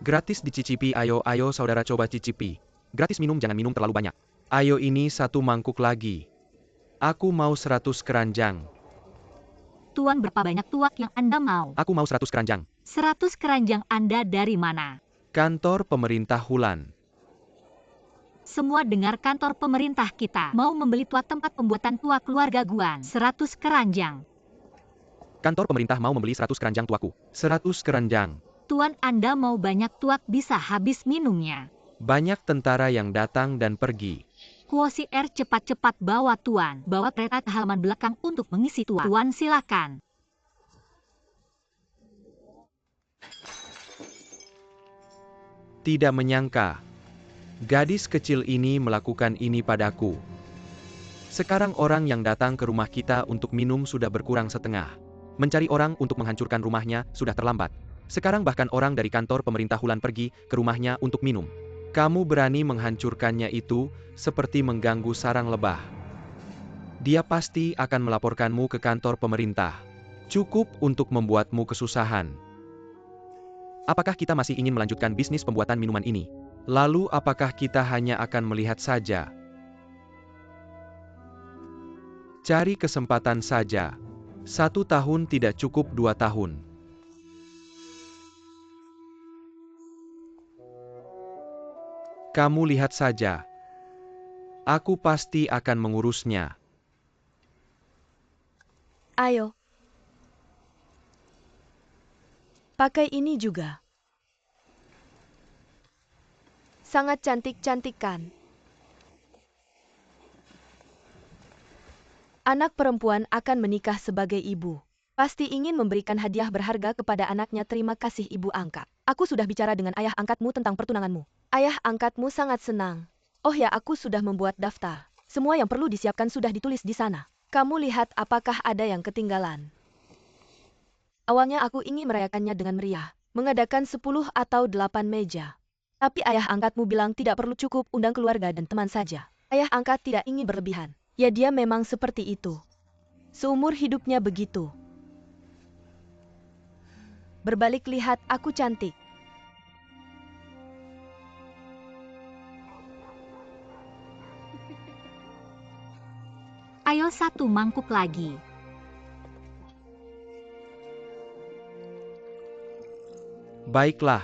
Gratis dicicipi, ayo saudara coba cicipi. Gratis minum, jangan minum terlalu banyak. Ayo, ini 1 mangkuk lagi. Aku mau 100 keranjang. Tuan, berapa banyak tuak yang Anda mau? Aku mau 100 keranjang. 100 keranjang Anda dari mana? Kantor pemerintah Hulan. Semua dengar, kantor pemerintah kita mau membeli tuak tempat pembuatan tuak keluarga Guan. 100 keranjang. Kantor pemerintah mau membeli 100 keranjang tuaku. 100 keranjang. Tuan, Anda mau banyak tuak, bisa habis minumnya. Banyak tentara yang datang dan pergi. Kuosi R, cepat-cepat bawa Tuan. Bawa kereta ke halaman belakang untuk mengisi tuak. Tuan, silakan. Tidak menyangka, gadis kecil ini melakukan ini padaku. Sekarang orang yang datang ke rumah kita untuk minum sudah berkurang setengah. Mencari orang untuk menghancurkan rumahnya sudah terlambat. Sekarang bahkan orang dari kantor pemerintah Hulan pergi ke rumahnya untuk minum. Kamu berani menghancurkannya, itu seperti mengganggu sarang lebah. Dia pasti akan melaporkanmu ke kantor pemerintah. Cukup untuk membuatmu kesusahan. Apakah kita masih ingin melanjutkan bisnis pembuatan minuman ini? Lalu apakah kita hanya akan melihat saja? Cari kesempatan saja. 1 tahun tidak cukup, 2 tahun. Kamu lihat saja. Aku pasti akan mengurusnya. Ayo. Pakai ini juga. Sangat cantik-cantik kan? Anak perempuan akan menikah sebagai ibu. Pasti ingin memberikan hadiah berharga kepada anaknya. Terima kasih ibu angkat. Aku sudah bicara dengan ayah angkatmu tentang pertunanganmu. Ayah angkatmu sangat senang. Oh ya, aku sudah membuat daftar. Semua yang perlu disiapkan sudah ditulis di sana. Kamu lihat apakah ada yang ketinggalan. Awalnya aku ingin merayakannya dengan meriah. Mengadakan 10 atau 8 meja. Tapi ayah angkatmu bilang tidak perlu, cukup undang keluarga dan teman saja. Ayah angkat tidak ingin berlebihan. Ya, dia memang seperti itu. Seumur hidupnya begitu. Berbalik, lihat aku cantik. Ayo 1 mangkuk lagi. Baiklah.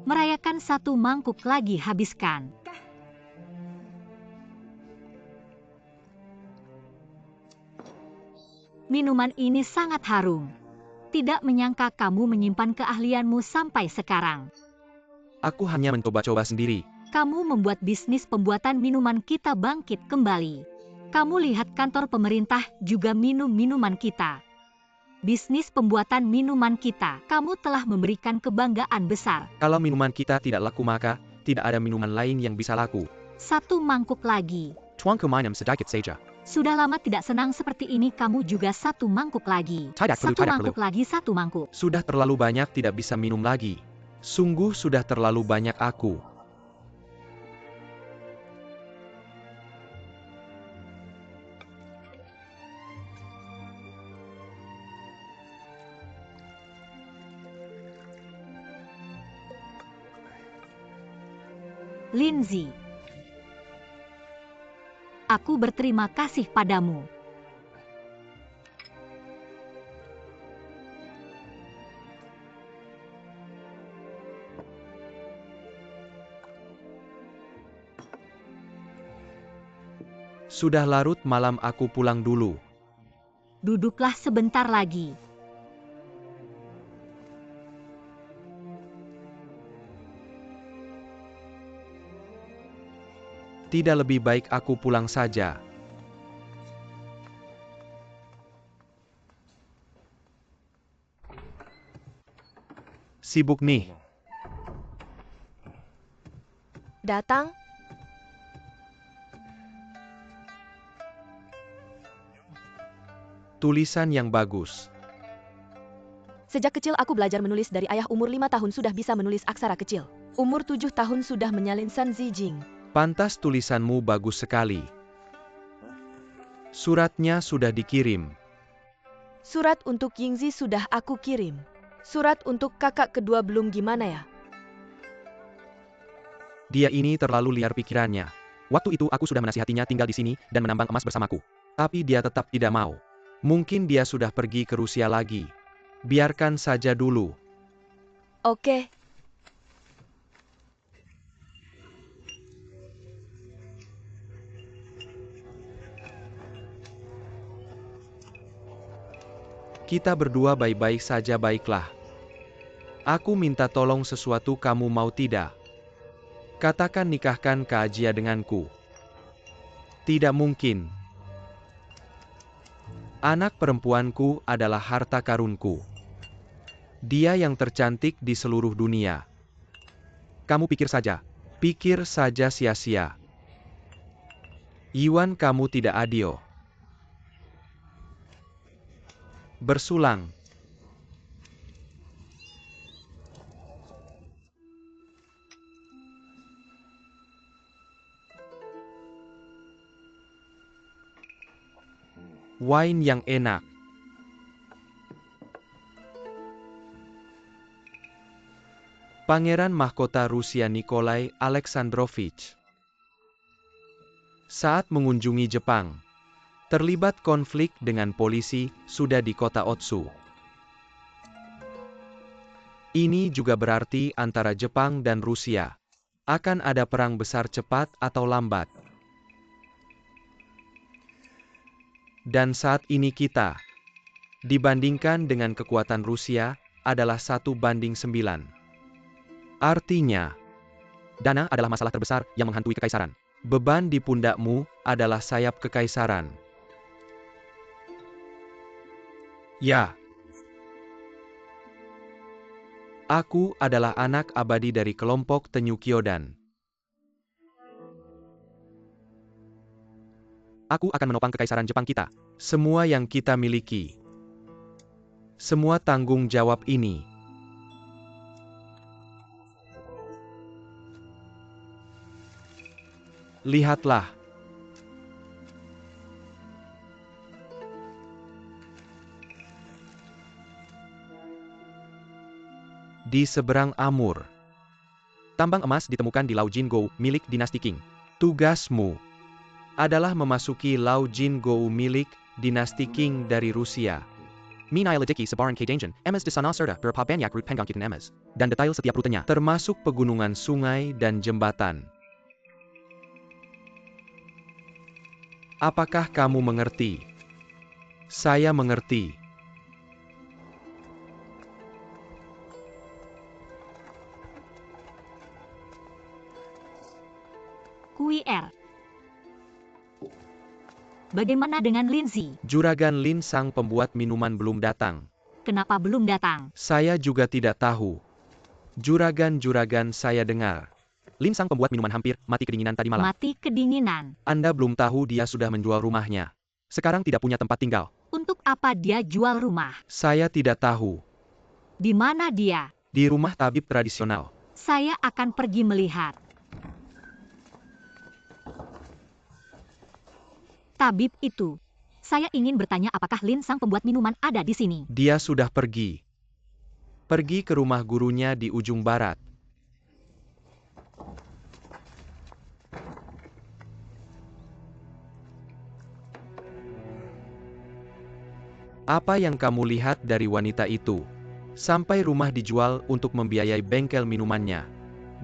Merayakan 1 mangkuk lagi, habiskan. Minuman ini sangat harum. Tidak menyangka kamu menyimpan keahlianmu sampai sekarang. Aku hanya mencoba-coba sendiri. Kamu membuat bisnis pembuatan minuman kita bangkit kembali. Kamu lihat kantor pemerintah juga minum minuman kita. Bisnis pembuatan minuman kita, kamu telah memberikan kebanggaan besar. Kalau minuman kita tidak laku, maka tidak ada minuman lain yang bisa laku. 1 mangkuk lagi. Tuanku minum sedikit saja. Sudah lama tidak senang seperti ini, kamu juga 1 mangkuk lagi. Tidak perlu, 1 tidak mangkuk perlu. lagi, 1 mangkuk. Sudah terlalu banyak, tidak bisa minum lagi. Sungguh sudah terlalu banyak aku. Lindsay, aku berterima kasih padamu. Sudah larut malam, aku pulang dulu. Duduklah sebentar lagi. Tidak lebih baik aku pulang saja. Sibuk nih. Datang? Tulisan yang bagus. Sejak kecil aku belajar menulis dari ayah. Umur 5 tahun sudah bisa menulis aksara kecil. Umur 7 tahun sudah menyalin San Zijing. Pantas, tulisanmu bagus sekali. Suratnya sudah dikirim. Surat untuk Yingzi sudah aku kirim. Surat untuk kakak kedua belum. Gimana ya? Dia ini terlalu liar pikirannya. Waktu itu aku sudah menasihatinya tinggal di sini dan menambang emas bersamaku. Tapi dia tetap tidak mau. Mungkin dia sudah pergi ke Rusia lagi. Biarkan saja dulu. Oke. Kita berdua baik-baik saja, baiklah. Aku minta tolong sesuatu, kamu mau tidak? Katakan nikahkan Kak Ajia denganku. Tidak mungkin. Anak perempuanku adalah harta karunku. Dia yang tercantik di seluruh dunia. Kamu pikir saja sia-sia. Yuan, kamu tidak adil. Bersulang. Wine yang enak. Pangeran mahkota Rusia Nikolai Alexandrovich saat mengunjungi Jepang, terlibat konflik dengan polisi sudah di kota Otsu. Ini juga berarti antara Jepang dan Rusia akan ada perang besar cepat atau lambat. Dan saat ini kita, dibandingkan dengan kekuatan Rusia, adalah 1:9. Artinya, dana adalah masalah terbesar yang menghantui kekaisaran. Beban di pundakmu adalah sayap kekaisaran. Ya. Aku adalah anak abadi dari kelompok Tenyukyodan. Aku akan menopang kekaisaran Jepang kita. Semua yang kita miliki. Semua tanggung jawab ini. Lihatlah. Di seberang Amur, tambang emas ditemukan di Lao Jingou milik dinasti Qing. Tugasmu adalah memasuki Lao Jingou milik dinasti Qing dari Rusia. Minayaladiki sebaran Kadanger, emas di sana serta beberapa banyak rute pengangkutan emas. Dan detail setiap rutenya, termasuk pegunungan sungai dan jembatan. Apakah kamu mengerti? Saya mengerti. QR. Bagaimana dengan Lindsay? Juragan Lin sang pembuat minuman belum datang. Kenapa belum datang? Saya juga tidak tahu. Juragan saya dengar. Lin sang pembuat minuman hampir mati kedinginan tadi malam. Mati kedinginan. Anda belum tahu dia sudah menjual rumahnya. Sekarang tidak punya tempat tinggal. Untuk apa dia jual rumah? Saya tidak tahu. Di mana dia? Di rumah tabib tradisional. Saya akan pergi melihat. Tabib itu. Saya ingin bertanya apakah Lin sang pembuat minuman ada di sini. Dia sudah pergi. Pergi ke rumah gurunya di ujung barat. Apa yang kamu lihat dari wanita itu? Sampai rumah dijual untuk membiayai bengkel minumannya.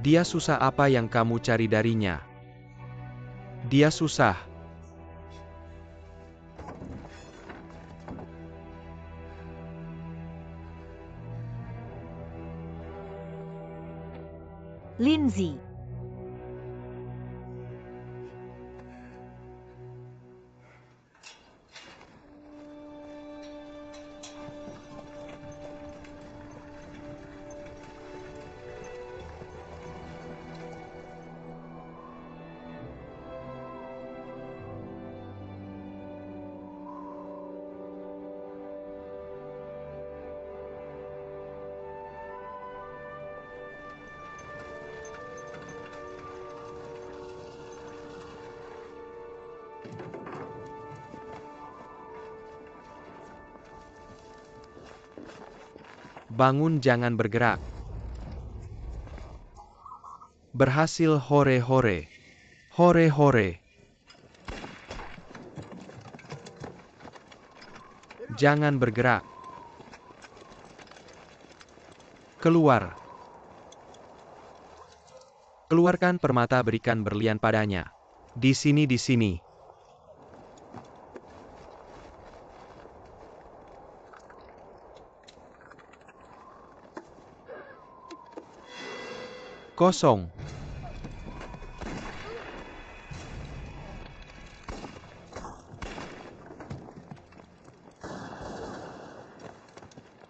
Dia susah, apa yang kamu cari darinya? Dia susah. Lindsay. Bangun, jangan bergerak. Berhasil, hore-hore. Hore-hore. Jangan bergerak. Keluar. Keluarkan permata, berikan berlian padanya. Di sini, di sini. Kosong.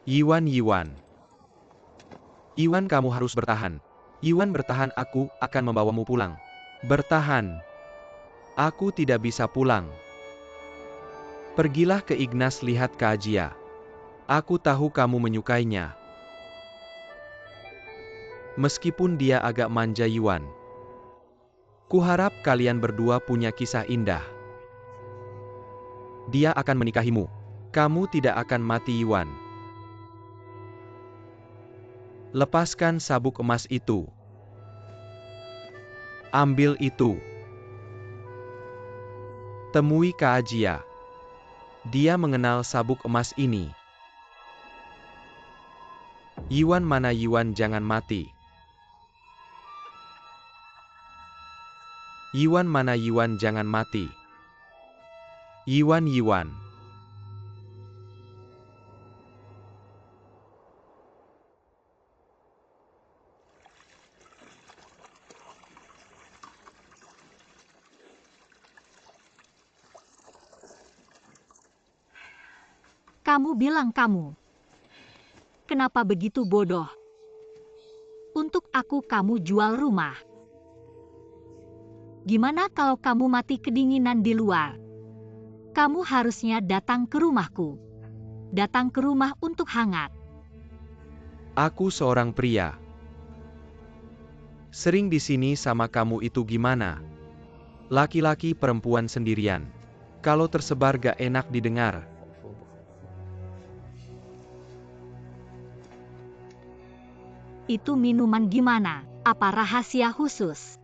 Iwan, kamu harus bertahan. Yuan bertahan, aku akan membawamu pulang. Bertahan. Aku tidak bisa pulang. Pergilah ke Ignas, lihat Kajia. Aku tahu kamu menyukainya. Meskipun dia agak manja Yuan. Kuharap kalian berdua punya kisah indah. Dia akan menikahimu. Kamu tidak akan mati Yuan. Lepaskan sabuk emas itu. Ambil itu. Temui Kajia. Dia mengenal sabuk emas ini. Yuan, mana Yuan, jangan mati. Yuan, mana Yuan, jangan mati. Yuan, Yuan. Kamu bilang kamu. Kenapa begitu bodoh? Untuk aku kamu jual rumah. Gimana kalau kamu mati kedinginan di luar? Kamu harusnya datang ke rumahku. Datang ke rumah untuk hangat. Aku seorang pria. Sering di sini sama kamu itu gimana? Laki-laki perempuan sendirian. Kalau tersebar gak enak didengar. Itu minuman gimana? Apa rahasia khusus?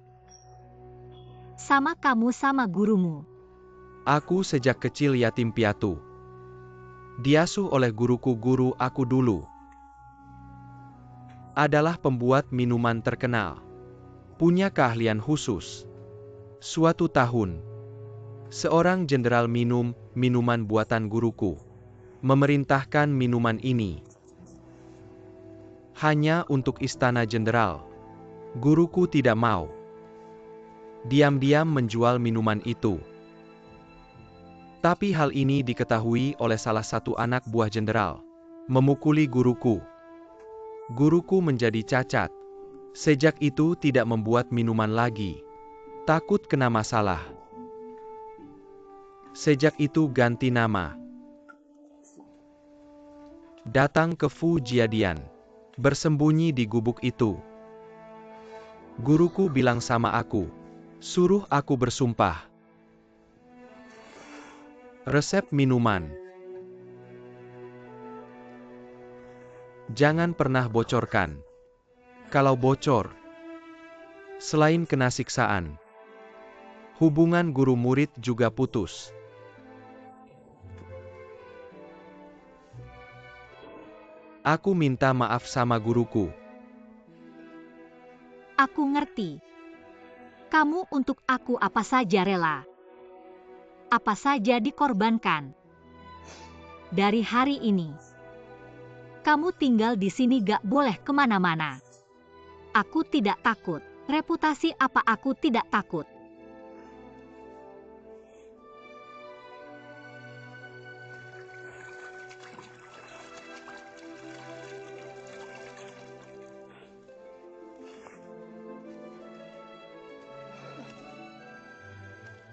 Sama kamu sama gurumu. Aku sejak kecil yatim piatu. Diasuh oleh guruku, guru aku dulu adalah pembuat minuman terkenal. Punya keahlian khusus. Suatu tahun, seorang jenderal minum minuman buatan guruku. Memerintahkan minuman ini hanya untuk istana jenderal. Guruku tidak mau. Diam-diam menjual minuman itu. Tapi hal ini diketahui oleh salah satu anak buah jenderal. Memukuli guruku. Guruku menjadi cacat. Sejak itu tidak membuat minuman lagi. Takut kena masalah. Sejak itu ganti nama. Datang ke Fu Jiadian. Bersembunyi di gubuk itu. Guruku bilang sama aku. Suruh aku bersumpah. Resep minuman. Jangan pernah bocorkan. Kalau bocor, selain kena siksaan, hubungan guru murid juga putus. Aku minta maaf sama guruku. Aku ngerti. Kamu untuk aku apa saja rela. Apa saja dikorbankan. Dari hari ini, kamu tinggal di sini, gak boleh kemana-mana. Aku tidak takut. Reputasi apa aku tidak takut.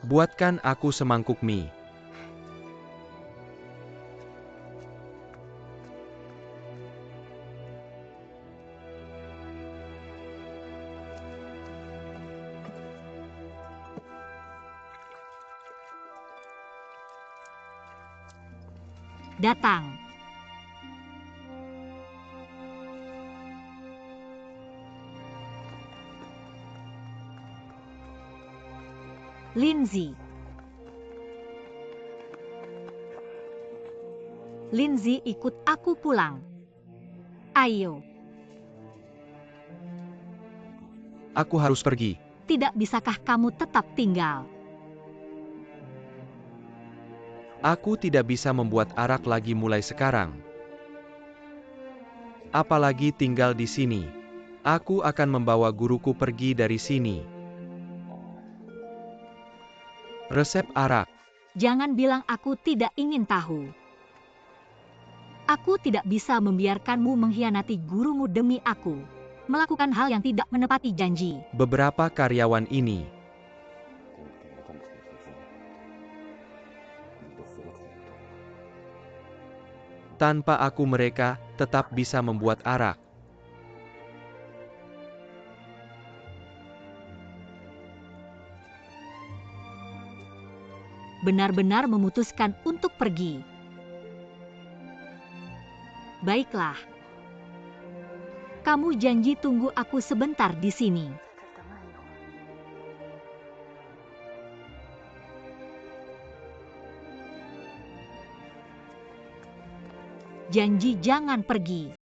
Buatkan aku semangkuk mie. Datang. Lindsay. Lindsay, ikut aku pulang. Ayo. Aku harus pergi. Tidak bisakah kamu tetap tinggal? Aku tidak bisa membuat arak lagi mulai sekarang. Apalagi tinggal di sini. Aku akan membawa guruku pergi dari sini. Resep arak. Jangan bilang aku tidak ingin tahu. Aku tidak bisa membiarkanmu mengkhianati gurumu demi aku. melakukan hal yang tidak menepati janji. Beberapa karyawan ini tanpa aku mereka tetap bisa membuat arak. Benar-benar memutuskan untuk pergi. Baiklah. Kamu janji tunggu aku sebentar di sini. Janji jangan pergi.